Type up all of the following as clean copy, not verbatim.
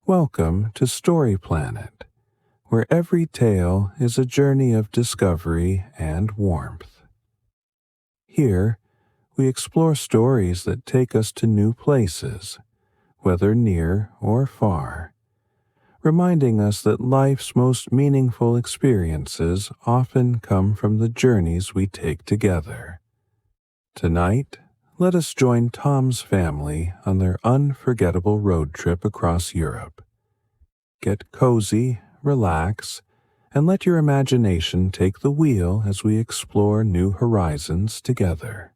Welcome to Story Planet, where every tale is a journey of discovery and warmth. Here, we explore stories that take us to new places, whether near or far, reminding us that life's most meaningful experiences often come from the journeys we take together. Tonight, let us join Tom's family on their unforgettable road trip across Europe. Get cozy, relax, and let your imagination take the wheel as we explore new horizons together.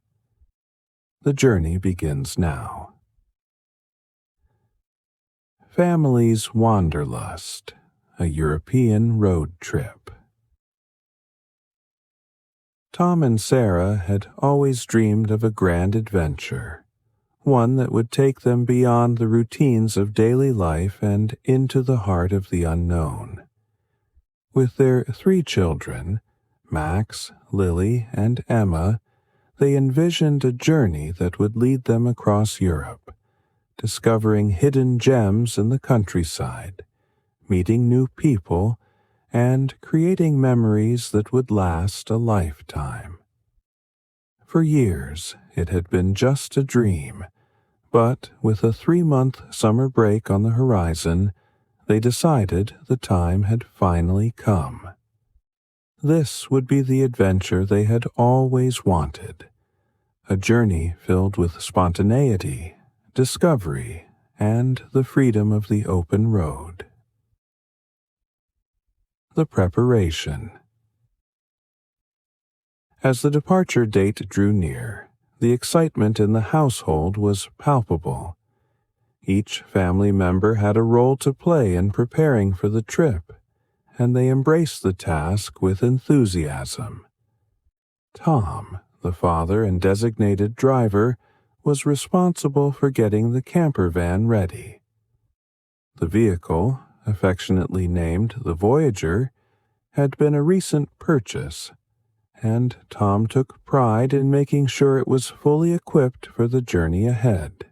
The journey begins now. Family's Wanderlust, a European road trip. Tom and Sarah had always dreamed of a grand adventure, one that would take them beyond the routines of daily life and into the heart of the unknown. With their 3 children, Max, Lily, and Emma, they envisioned a journey that would lead them across Europe, discovering hidden gems in the countryside, meeting new people, and creating memories that would last a lifetime. For years, it had been just a dream, but with a 3-month summer break on the horizon, they decided the time had finally come. This would be the adventure they had always wanted, a journey filled with spontaneity, discovery, and the freedom of the open road. The preparation. As the departure date drew near, the excitement in the household was palpable. Each family member had a role to play in preparing for the trip, and they embraced the task with enthusiasm. Tom, the father and designated driver, was responsible for getting the camper van ready. The vehicle, affectionately named the Voyager, had been a recent purchase, and Tom took pride in making sure it was fully equipped for the journey ahead.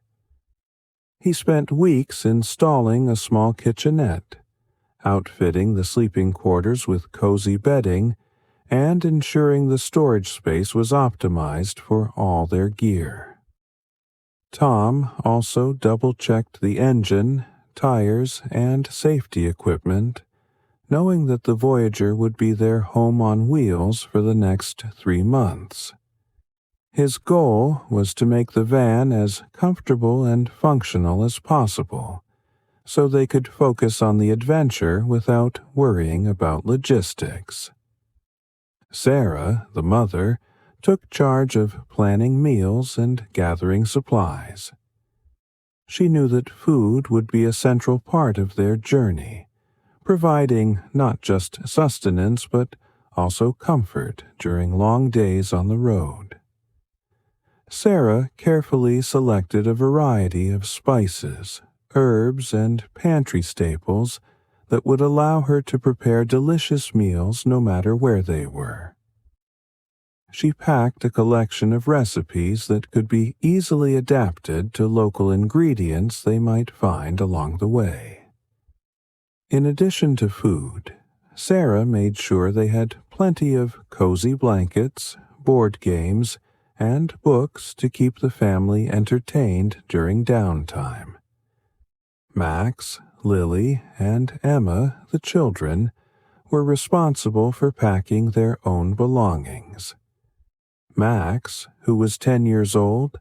He spent weeks installing a small kitchenette, outfitting the sleeping quarters with cozy bedding, and ensuring the storage space was optimized for all their gear. Tom also double-checked the engine, tires, and safety equipment, knowing that the Voyager would be their home on wheels for the next 3 months. His goal was to make the van as comfortable and functional as possible, so they could focus on the adventure without worrying about logistics. Sarah, the mother, took charge of planning meals and gathering supplies. She knew that food would be a central part of their journey, providing not just sustenance but also comfort during long days on the road. Sarah carefully selected a variety of spices, herbs, and pantry staples that would allow her to prepare delicious meals no matter where they were. She packed a collection of recipes that could be easily adapted to local ingredients they might find along the way. In addition to food, Sarah made sure they had plenty of cozy blankets, board games, and books to keep the family entertained during downtime. Max, Lily, and Emma, the children, were responsible for packing their own belongings. Max, who was 10 years old,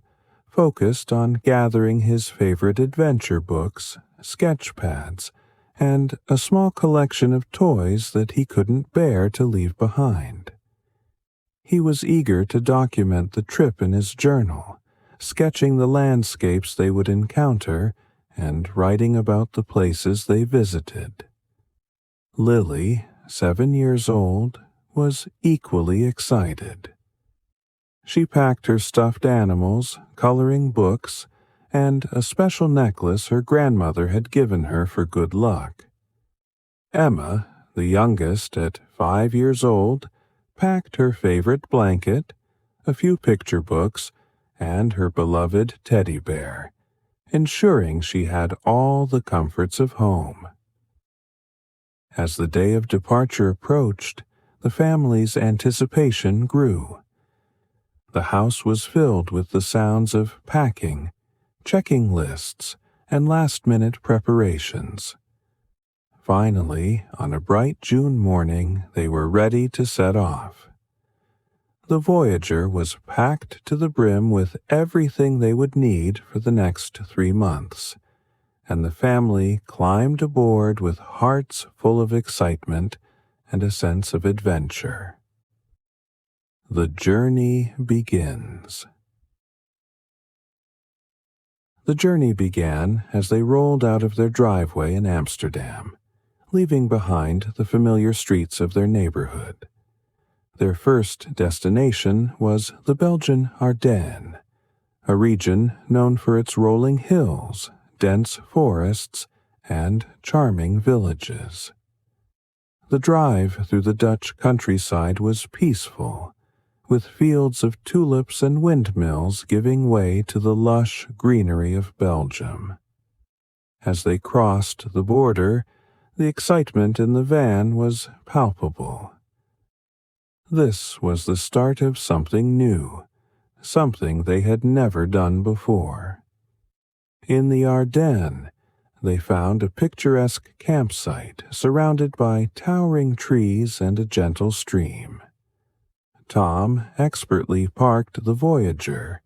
focused on gathering his favorite adventure books, sketch pads, and a small collection of toys that he couldn't bear to leave behind. He was eager to document the trip in his journal, sketching the landscapes they would encounter and writing about the places they visited. Lily, 7 years old, was equally excited. She packed her stuffed animals, coloring books, and a special necklace her grandmother had given her for good luck. Emma, the youngest at 5 years old, packed her favorite blanket, a few picture books, and her beloved teddy bear, ensuring she had all the comforts of home. As the day of departure approached, the family's anticipation grew. The house was filled with the sounds of packing, checking lists, and last-minute preparations. Finally, on a bright June morning, they were ready to set off. The Voyager was packed to the brim with everything they would need for the next 3 months, and the family climbed aboard with hearts full of excitement and a sense of adventure. The journey begins. The journey began as they rolled out of their driveway in Amsterdam, leaving behind the familiar streets of their neighborhood. Their first destination was the Belgian Ardennes, a region known for its rolling hills, dense forests, and charming villages. The drive through the Dutch countryside was peaceful, with fields of tulips and windmills giving way to the lush greenery of Belgium. As they crossed the border, the excitement in the van was palpable. This was the start of something new, something they had never done before. In the Ardennes, they found a picturesque campsite surrounded by towering trees and a gentle stream. Tom expertly parked the Voyager,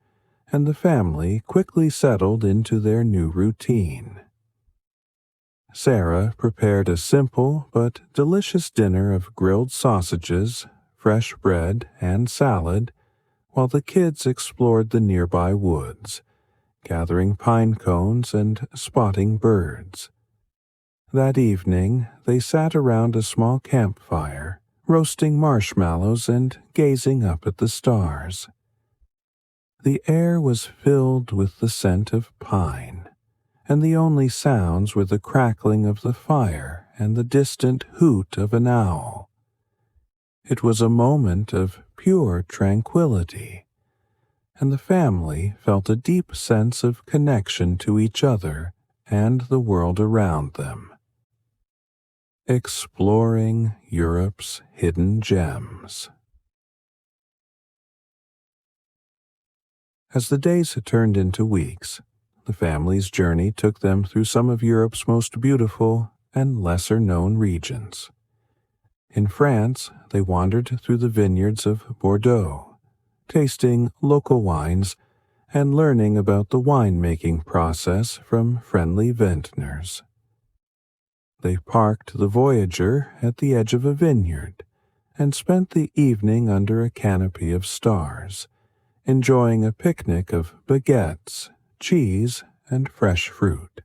and the family quickly settled into their new routine. Sarah prepared a simple but delicious dinner of grilled sausages, fresh bread, and salad, while the kids explored the nearby woods, gathering pine cones and spotting birds. That evening, they sat around a small campfire, roasting marshmallows and gazing up at the stars. The air was filled with the scent of pine, and the only sounds were the crackling of the fire and the distant hoot of an owl. It was a moment of pure tranquility, and the family felt a deep sense of connection to each other and the world around them. Exploring Europe's hidden gems. As the days had turned into weeks, the family's journey took them through some of Europe's most beautiful and lesser-known regions. In France, they wandered through the vineyards of Bordeaux, tasting local wines and learning about the winemaking process from friendly vintners. They parked the Voyager at the edge of a vineyard and spent the evening under a canopy of stars, enjoying a picnic of baguettes, cheese, and fresh fruit.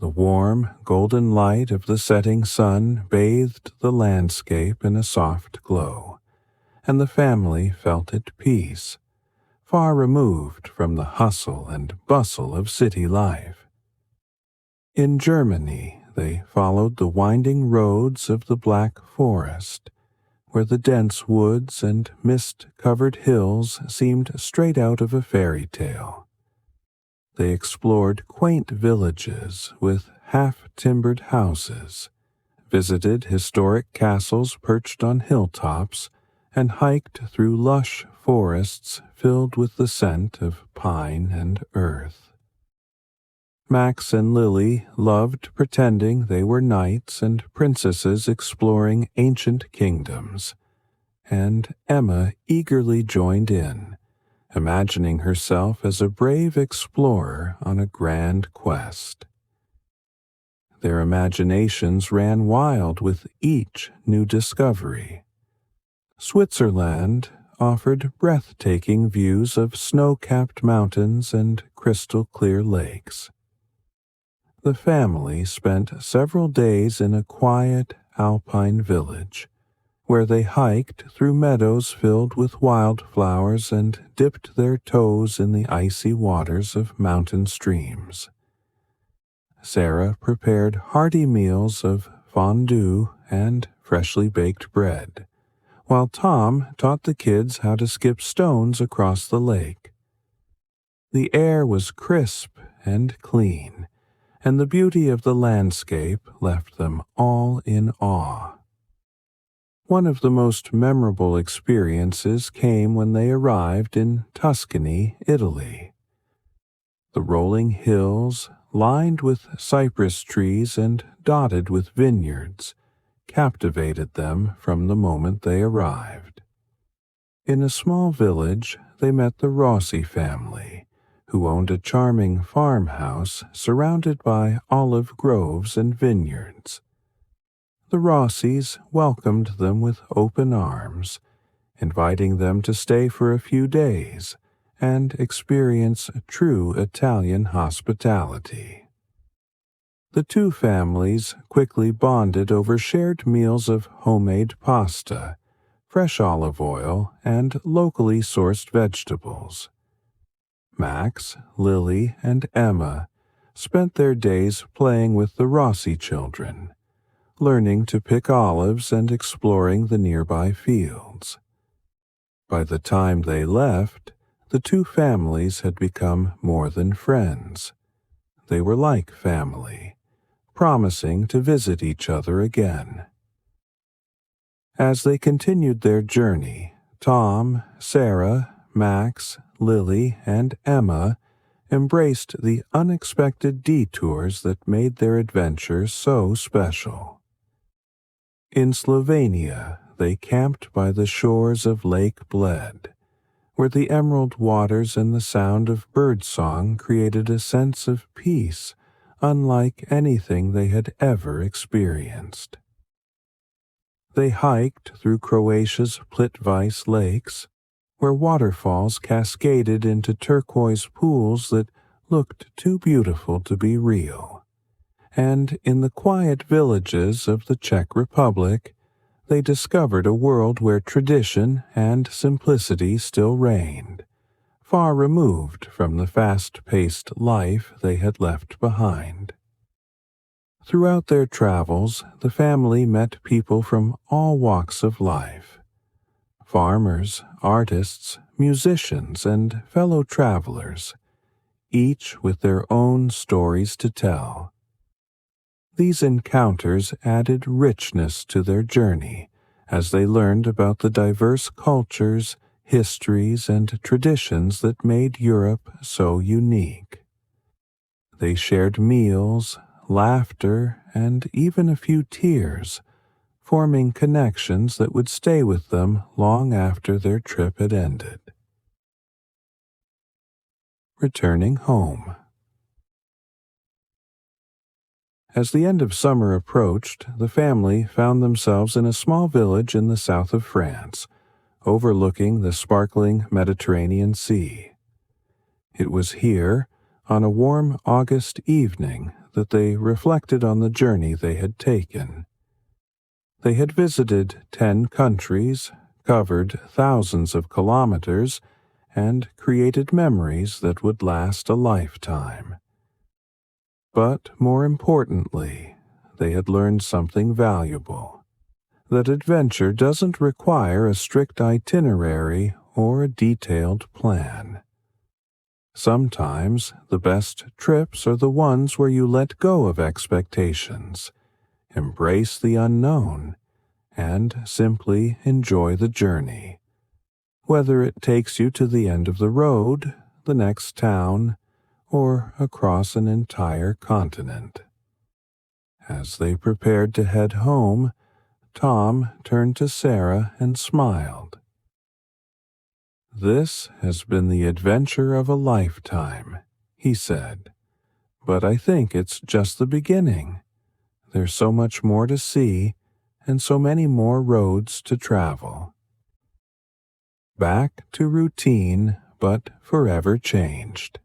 The warm, golden light of the setting sun bathed the landscape in a soft glow, and the family felt at peace, far removed from the hustle and bustle of city life. In Germany, they followed the winding roads of the Black Forest, where the dense woods and mist-covered hills seemed straight out of a fairy tale. They explored quaint villages with half-timbered houses, visited historic castles perched on hilltops, and hiked through lush forests filled with the scent of pine and earth. Max and Lily loved pretending they were knights and princesses exploring ancient kingdoms, and Emma eagerly joined in, imagining herself as a brave explorer on a grand quest. Their imaginations ran wild with each new discovery. Switzerland offered breathtaking views of snow-capped mountains and crystal-clear lakes. The family spent several days in a quiet alpine village, where they hiked through meadows filled with wildflowers and dipped their toes in the icy waters of mountain streams. Sarah prepared hearty meals of fondue and freshly baked bread, while Tom taught the kids how to skip stones across the lake. The air was crisp and clean, and the beauty of the landscape left them all in awe. One of the most memorable experiences came when they arrived in Tuscany, Italy. The rolling hills, lined with cypress trees and dotted with vineyards, captivated them from the moment they arrived. In a small village, they met the Rossi family, who owned a charming farmhouse surrounded by olive groves and vineyards. The Rossis welcomed them with open arms, inviting them to stay for a few days and experience true Italian hospitality. The two families quickly bonded over shared meals of homemade pasta, fresh olive oil, and locally sourced vegetables. Max, Lily, and Emma spent their days playing with the Rossi children, learning to pick olives and exploring the nearby fields. By the time they left, the two families had become more than friends. They were like family, promising to visit each other again. As they continued their journey, Tom, Sarah, Max, Lily, and Emma embraced the unexpected detours that made their adventure so special. In Slovenia, they camped by the shores of Lake Bled, where the emerald waters and the sound of birdsong created a sense of peace unlike anything they had ever experienced. They hiked through Croatia's Plitvice lakes, where waterfalls cascaded into turquoise pools that looked too beautiful to be real. And in the quiet villages of the Czech Republic, they discovered a world where tradition and simplicity still reigned, far removed from the fast-paced life they had left behind. Throughout their travels, the family met people from all walks of life: farmers, artists, musicians, and fellow travelers, each with their own stories to tell. These encounters added richness to their journey as they learned about the diverse cultures, histories, and traditions that made Europe so unique. They shared meals, laughter, and even a few tears, forming connections that would stay with them long after their trip had ended. Returning home. As the end of summer approached, the family found themselves in a small village in the south of France, overlooking the sparkling Mediterranean Sea. It was here, on a warm August evening, that they reflected on the journey they had taken. They had visited 10 countries, covered thousands of kilometers, and created memories that would last a lifetime. But more importantly, they had learned something valuable: that adventure doesn't require a strict itinerary or a detailed plan. Sometimes the best trips are the ones where you let go of expectations, embrace the unknown, and simply enjoy the journey, whether it takes you to the end of the road, the next town, or across an entire continent. As they prepared to head home, Tom turned to Sarah and smiled. "This has been the adventure of a lifetime," he said, "but I think it's just the beginning. There's so much more to see, and so many more roads to travel." Back to routine, but forever changed.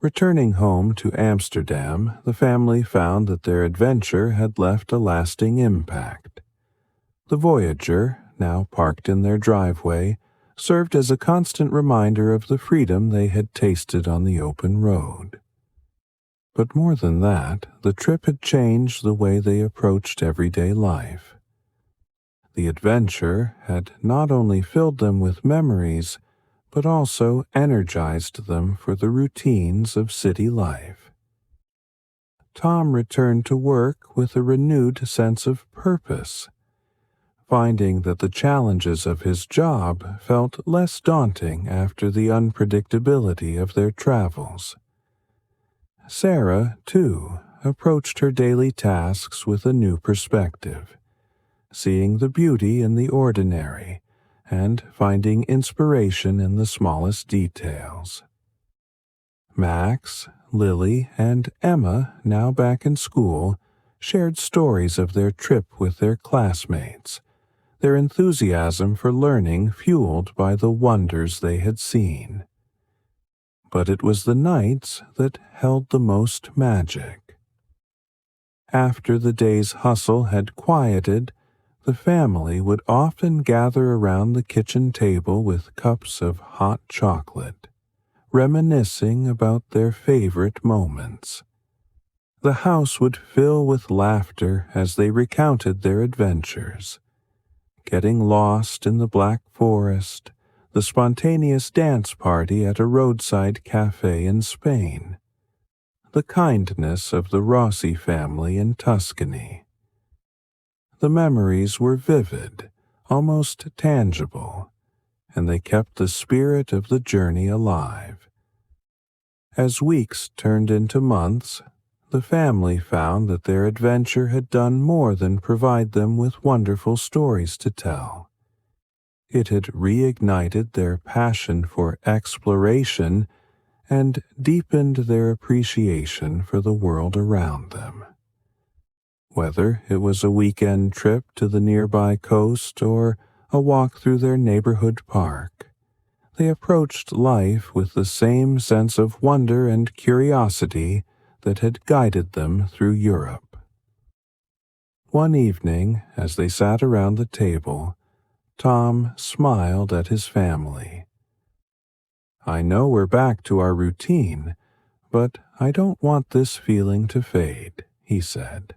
Returning home to Amsterdam, the family found that their adventure had left a lasting impact. The Voyager, now parked in their driveway, served as a constant reminder of the freedom they had tasted on the open road. But more than that, the trip had changed the way they approached everyday life. The adventure had not only filled them with memories, but also energized them for the routines of city life. Tom returned to work with a renewed sense of purpose, finding that the challenges of his job felt less daunting after the unpredictability of their travels. Sarah, too, approached her daily tasks with a new perspective, seeing the beauty in the ordinary and finding inspiration in the smallest details. Max, Lily, and Emma, now back in school, shared stories of their trip with their classmates, their enthusiasm for learning fueled by the wonders they had seen. But it was the nights that held the most magic. After the day's hustle had quieted, the family would often gather around the kitchen table with cups of hot chocolate, reminiscing about their favorite moments. The house would fill with laughter as they recounted their adventures, getting lost in the Black Forest, the spontaneous dance party at a roadside cafe in Spain, the kindness of the Rossi family in Tuscany. The memories were vivid, almost tangible, and they kept the spirit of the journey alive. As weeks turned into months, the family found that their adventure had done more than provide them with wonderful stories to tell. It had reignited their passion for exploration and deepened their appreciation for the world around them. Whether it was a weekend trip to the nearby coast or a walk through their neighborhood park, they approached life with the same sense of wonder and curiosity that had guided them through Europe. One evening, as they sat around the table, Tom smiled at his family. "I know we're back to our routine, but I don't want this feeling to fade," he said.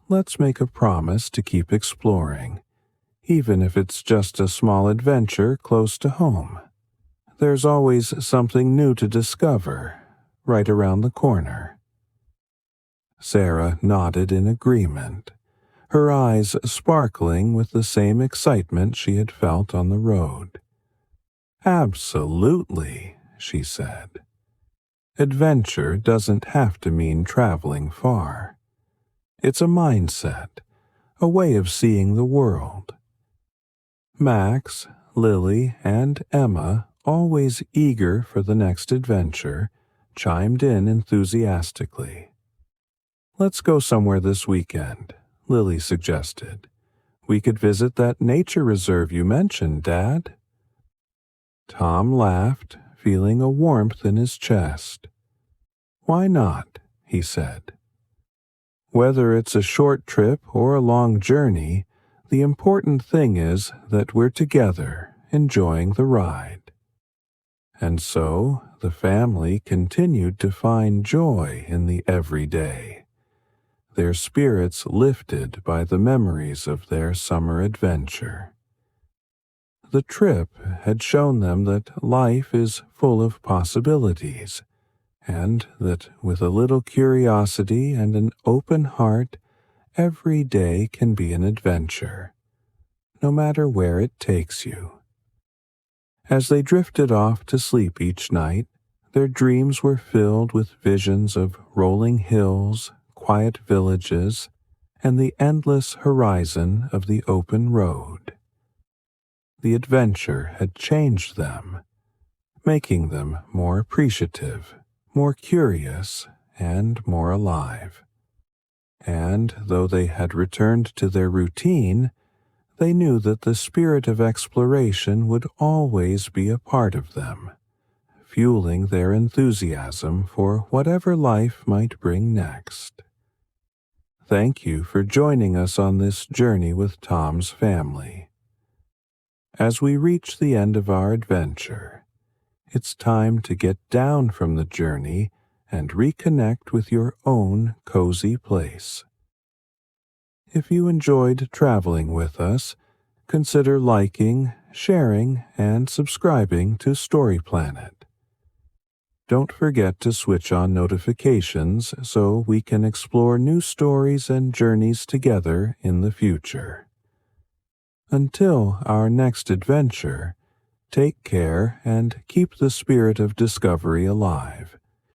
"Let's make a promise to keep exploring, even if it's just a small adventure close to home. There's always something new to discover, right around the corner." Sarah nodded in agreement, her eyes sparkling with the same excitement she had felt on the road. "Absolutely," she said. "Adventure doesn't have to mean traveling far. It's a mindset, a way of seeing the world." Max, Lily, and Emma, always eager for the next adventure, chimed in enthusiastically. "Let's go somewhere this weekend," Lily suggested. "We could visit that nature reserve you mentioned, Dad." Tom laughed, feeling a warmth in his chest. "Why not?" he said. "Whether it's a short trip or a long journey, the important thing is that we're together, enjoying the ride." And so the family continued to find joy in the everyday, their spirits lifted by the memories of their summer adventure. The trip had shown them that life is full of possibilities, and that with a little curiosity and an open heart, every day can be an adventure, no matter where it takes you. As they drifted off to sleep each night, their dreams were filled with visions of rolling hills, quiet villages, and the endless horizon of the open road. The adventure had changed them, making them more appreciative, more curious, and more alive. And though they had returned to their routine, they knew that the spirit of exploration would always be a part of them, fueling their enthusiasm for whatever life might bring next. Thank you for joining us on this journey with Tom's family. As we reach the end of our adventure, it's time to get down from the journey and reconnect with your own cozy place. If you enjoyed traveling with us, consider liking, sharing, and subscribing to Story Planet. Don't forget to switch on notifications so we can explore new stories and journeys together in the future. Until our next adventure, take care and keep the spirit of discovery alive.